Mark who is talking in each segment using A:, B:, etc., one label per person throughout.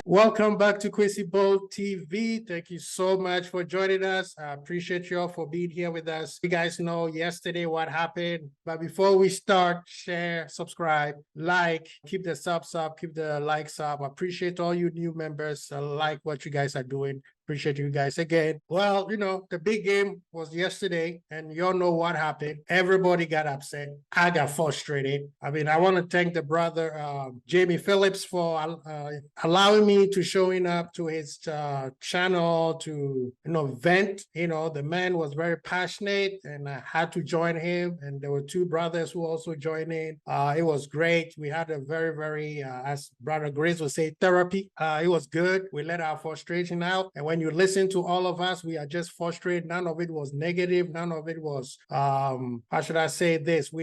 A: Welcome back to Quincy Bowl TV. Thank you so much for joining us. I appreciate you all for being here with us. You guys know yesterday what happened. But before we start, share, subscribe, like, keep the subs up, keep the likes up. I appreciate all you new members. I like what you guys are doing. Appreciate you guys again. Well, the big game was yesterday, and you all know what happened. Everybody got upset. I got frustrated. I want to thank the brother, Jamie Phillips, for allowing me to showing up to his channel to, vent. The man was very passionate, and I had to join him. And there were two brothers who also joined in. It was great. We had a very, very, as Brother Grace would say, therapy. It was good. We let our frustration out. And when you listen to all of us, we are just frustrated. None of it was negative. None of it was, how should I say this?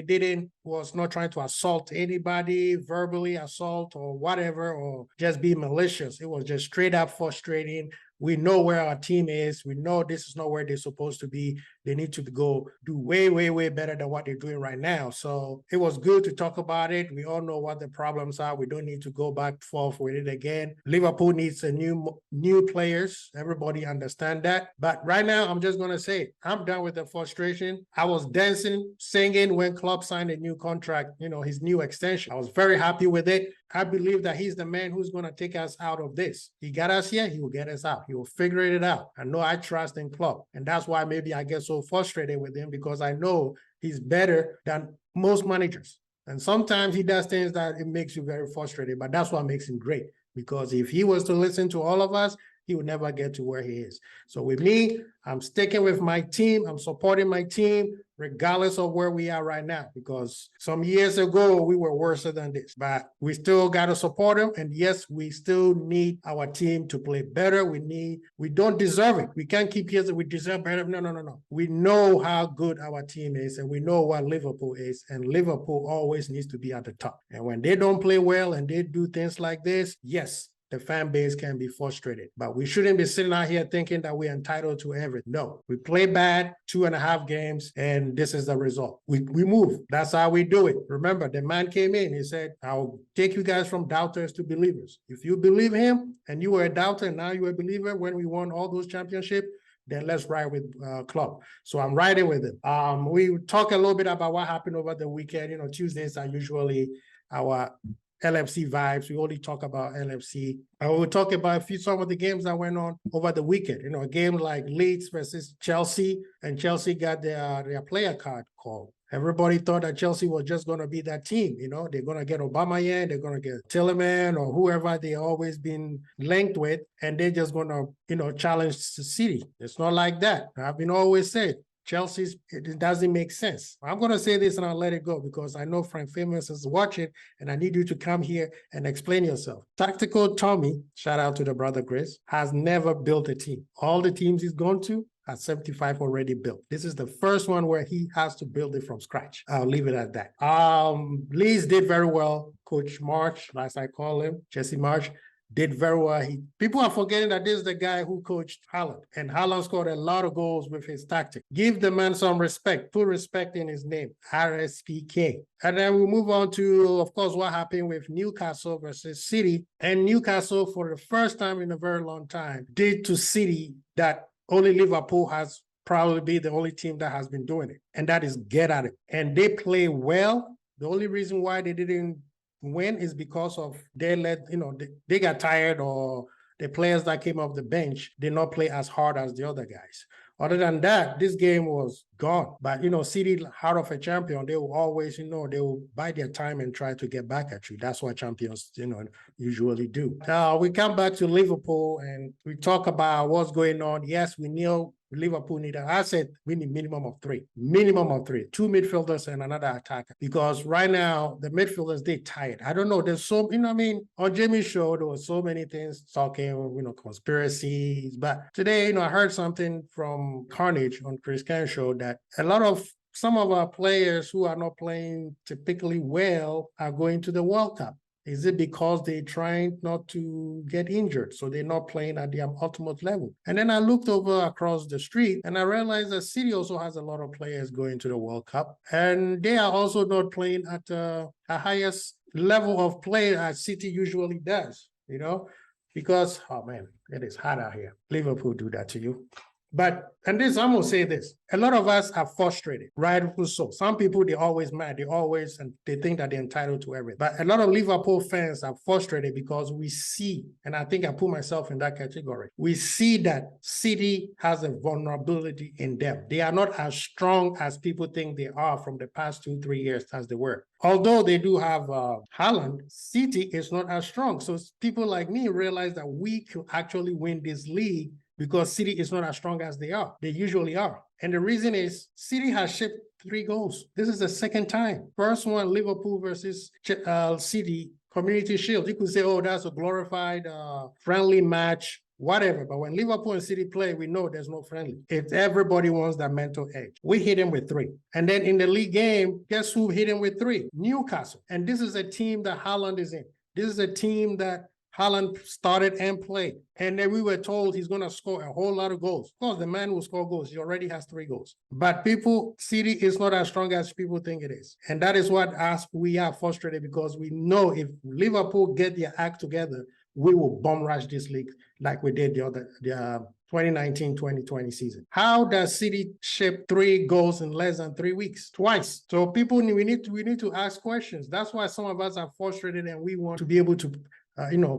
A: Was not trying to assault anybody, verbally assault or whatever, or just be malicious. It was just straight up frustrating. We know where our team is. We know this is not where they're supposed to be. They need to go do way, way, way better than what they're doing right now. So it was good to talk about it. We all know what the problems are. We don't need to go back and forth with it again. Liverpool needs a new players. Everybody understand that. But right now, I'm just going to say, I'm done with the frustration. I was dancing, singing when Klopp signed a new contract, his new extension. I was very happy with it. I believe that he's the man who's going to take us out of this. He got us here. He will get us out. He will figure it out. I know I trust in Klopp. And that's why maybe I get so frustrated with him, because I know he's better than most managers. And sometimes he does things that it makes you very frustrated, but that's what makes him great. Because if he was to listen to all of us, he would never get to where he is. So with me, I'm sticking with my team. I'm supporting my team, regardless of where we are right now, because some years ago, we were worse than this. But we still got to support them. And yes, we still need our team to play better. We don't deserve it. We can't keep here that we deserve better. No. We know how good our team is, and we know what Liverpool is. And Liverpool always needs to be at the top. And when they don't play well and they do things like this, yes, the fan base can be frustrated. But we shouldn't be sitting out here thinking that we're entitled to everything. No, we play bad 2.5 games, and this is the result. We move. That's how we do it. Remember, the man came in, he said, I'll take you guys from doubters to believers. If you believe him and you were a doubter and now you're a believer when we won all those championships, then let's ride with Klopp. So I'm riding with him. We talk a little bit about what happened over the weekend. Tuesdays are usually our LFC Vybez. We only talk about LFC. And we'll talk about some of the games that went on over the weekend. A game like Leeds versus Chelsea, and Chelsea got their player card called. Everybody thought that Chelsea was just going to be that team. They're going to get Aubameyang, they're going to get Tielemans or whoever they always been linked with, and they're just going to, challenge the City. It's not like that. I've been always saying, it doesn't make sense. I'm going to say this and I'll let it go, because I know Frank Famous is watching, and I need you to come here and explain yourself. Tactical Tommy, shout out to the brother Chris, has never built a team. All the teams he's gone to are 75 already built. This is the first one where he has to build it from scratch. I'll leave it at that. Leeds did very well. Coach March, as I call him, Jesse March, did very well. People are forgetting that this is the guy who coached Haaland, and Haaland scored a lot of goals with his tactic. Give the man some respect. Put respect in his name, RSPK. And then we move on to, of course, what happened with Newcastle versus City. And Newcastle, for the first time in a very long time, did to City that only Liverpool has probably be the only team that has been doing it, and that is get at it. And they play well. The only reason why they didn't win is because of they got tired, or the players that came off the bench did not play as hard as the other guys. Other than that, this game was gone. But, City, heart of a champion, they will always, they will bide their time and try to get back at you. That's what champions, usually do. We come back to Liverpool and we talk about what's going on. Yes, we knew Liverpool needed, I said we need minimum of three, two midfielders and another attacker, because right now the midfielders, they're tired. I don't know. There's so, on Jamie's show, there was so many things talking, conspiracies, but today, I heard something from Carnage on Chris Can's show that some of our players who are not playing typically well are going to the World Cup. Is it because they're trying not to get injured, so they're not playing at their ultimate level? And then I looked over across the street and I realized that City also has a lot of players going to the World Cup, and they are also not playing at a highest level of play as City usually does. because, oh man, it is hot out here. Liverpool do that to you. But, and this, I'm going to say this, a lot of us are frustrated, rightfully so. Some people, they're always mad, and they think that they're entitled to everything. But a lot of Liverpool fans are frustrated because we see, and I think I put myself in that category, we see that City has a vulnerability in them. They are not as strong as people think they are from the past 2-3 years as they were. Although they do have Haaland, City is not as strong. So people like me realize that we could actually win this league because City is not as strong as they are. They usually are. And the reason is City has shipped 3 goals. This is the second time. First one, Liverpool versus City, Community Shield. You could say, oh, that's a glorified friendly match, whatever. But when Liverpool and City play, we know there's no friendly. If everybody wants that mental edge, we hit him with 3. And then in the league game, guess who hit him with 3? Newcastle. And this is a team that Haaland is in. This is a team that Haaland started and played. And then we were told he's going to score a whole lot of goals. Of course, the man will score goals. He already has 3 goals. But City is not as strong as people think it is. And that is what we are frustrated because we know if Liverpool get their act together, we will bomb rush this league like we did the 2019-2020 season. How does City ship 3 goals in less than 3 weeks? Twice. So people, we need to ask questions. That's why some of us are frustrated and we want to be able to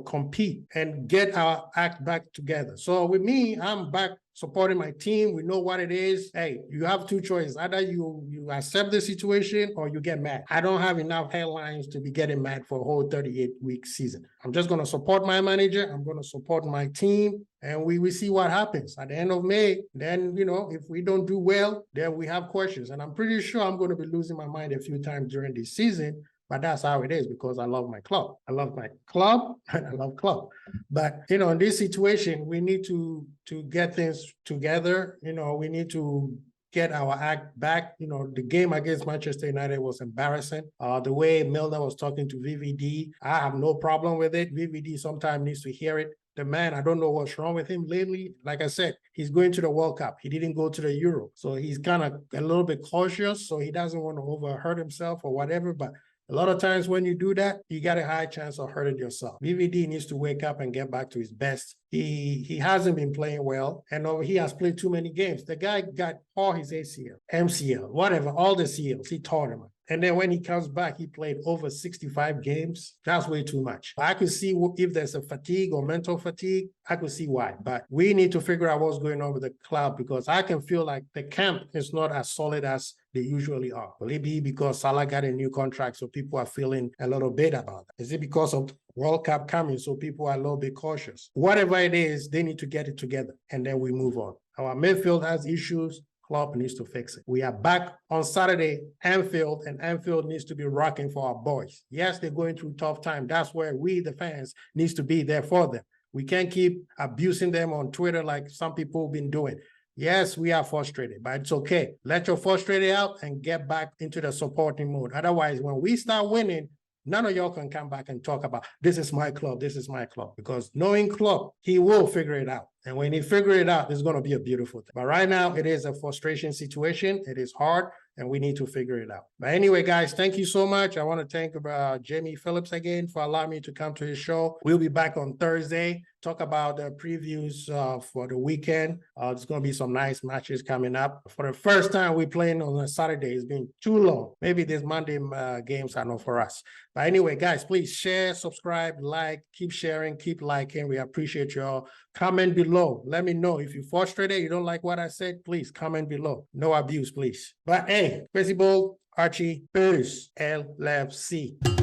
A: compete and get our act back together. So with me, I'm back supporting my team. We know what it is. Hey, you have 2 choices. Either you accept the situation or you get mad. I don't have enough headlines to be getting mad for a whole 38-week season. I'm just going to support my manager. I'm going to support my team. And we see what happens at the end of May. Then, if we don't do well, then we have questions. And I'm pretty sure I'm going to be losing my mind a few times during this season. But that's how it is because I love my club. I love my club and I love club. But, in this situation, we need to get things together. We need to get our act back. The game against Manchester United was embarrassing. The way Milner was talking to VVD, I have no problem with it. VVD sometimes needs to hear it. The man, I don't know what's wrong with him lately. Like I said, he's going to the World Cup. He didn't go to the Euro. So he's kind of a little bit cautious. So he doesn't want to overhurt himself or whatever. But a lot of times when you do that, you got a high chance of hurting yourself. VVD needs to wake up and get back to his best. He hasn't been playing well, and he has played too many games. The guy got all his ACL, MCL, whatever, all the CLs. He tore them. And then when he comes back, he played over 65 games. That's way too much. I could see if there's a fatigue or mental fatigue, I could see why. But we need to figure out what's going on with the club because I can feel like the camp is not as solid as they usually are. Will it be because Salah got a new contract, so people are feeling a little bit about it? Is it because of World Cup coming, so people are a little bit cautious? Whatever it is, they need to get it together, and then we move on. Our midfield has issues. Club needs to fix it. We are back on Saturday, Anfield, and Anfield needs to be rocking for our boys. Yes, they're going through tough time. That's where we, the fans, needs to be there for them. We can't keep abusing them on Twitter like some people have been doing. Yes, we are frustrated, but it's okay. Let your frustrated out and get back into the supporting mode. Otherwise, when we start winning, none of y'all can come back and talk about, this is my club, this is my club. Because knowing club, he will figure it out. And when he figures it out, it's going to be a beautiful thing. But right now, it is a frustration situation. It is hard, and we need to figure it out. But anyway, guys, thank you so much. I want to thank Jamie Phillips again for allowing me to come to his show. We'll be back on Thursday, talk about the previews for the weekend. There's going to be some nice matches coming up. For the first time, we're playing on a Saturday. It's been too long. Maybe these Monday games are not for us. But anyway, guys, please share, subscribe, like, keep sharing, keep liking. We appreciate y'all. Comment below. Let me know if you're frustrated, you don't like what I said, please comment below. No abuse, please. But hey, Crazy Bull, Archie, peace, LFC.